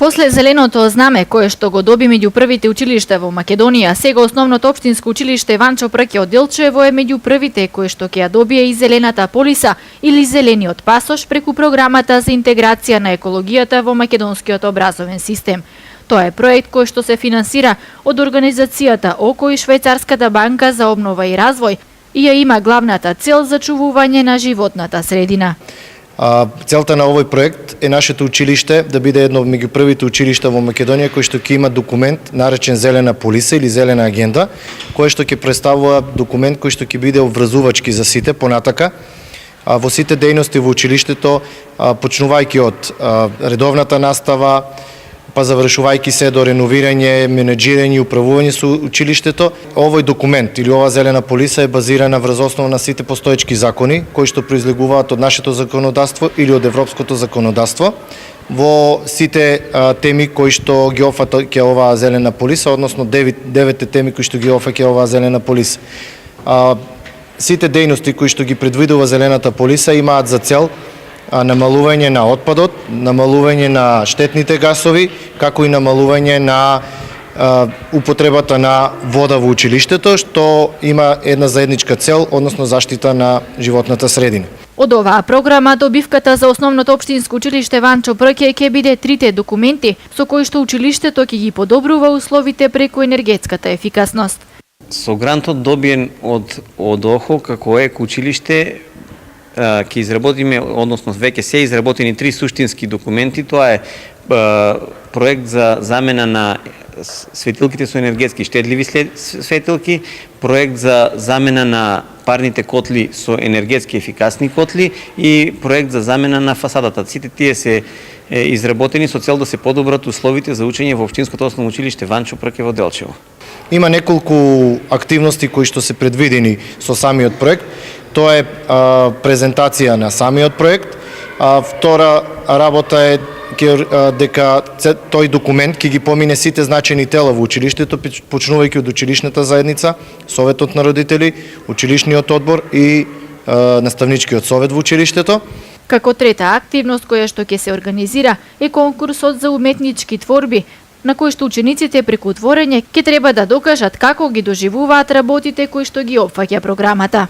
После зеленото знаме кое што го доби меѓу првите училишта во Македонија, сега основното општинско училиште Ванчо Прке од Делчево е меѓу првите кое што ќе ја добие и зелената полиса или зелениот пасош преку програмата за интеграција на екологијата во македонскиот образовен систем. Тоа е проект кој што се финансира од организацијата ОКО и Швајцарската банка за обнова и развој и ја има главната цел зачувување на животната средина. Целта на овој проект е нашето училиште да биде едно меѓу првите училишта во Македонија кој што ќе има документ наречен зелена полиса или зелена агенда, кој што ќе представува документ кој што ќе биде обврзувачки за сите понатака во сите дејности во училиштето, почнувајќи од редовната настава, па завршувајќи се до реновирање, менеджирање и управување со училиштето. Овој документ или ова зелена полиса е базирана врз основа на сите постоечки закони кои што произлегуваат од нашето законодавство или од европското законодавство во сите теми кои што ги опфаќа оваа зелена полиса, односно деветте теми кои што ги опфаќа оваа зелена полиса. Сите дејности кои што ги предвидува зелената полиса имаат за цел намалување на отпадот, намалување на штетните гасови, како и намалување на употребата на вода во училиштето, што има една заедничка цел, односно заштита на животната средина. Од оваа програма добивката за основното општинско училиште Ванчо Прке ќе биде трите документи со кои што училиштето ќе ги подобрува условите преку енергетската ефикасност. Со грантот добиен од ОХО како училиште ќе изработиме, односно веќе се изработени три суштински документи. Тоа е проект за замена на светилките со енергетски штедливи светилки, проект за замена на парните котли со енергетски ефикасни котли и проект за замена на фасадата. Сите тие се изработени со цел да се подобрат условите за учење во општинското основно училиште Ванчо Прке во Делчево. Има неколку активности кои што се предвидени со самиот проект. Тоа е презентација на самиот проект. Втора работа е дека тој документ ќе ги помине сите значени тела во училиштето, почнувајќи од училишната заедница, Советот на родители, училишниот одбор и наставничкиот совет во училиштето. Како трета активност која што ќе се организира е конкурсот за уметнички творби, на кој што учениците преку творење ќе треба да докажат како ги доживуваат работите кои што ги опфаќа програмата.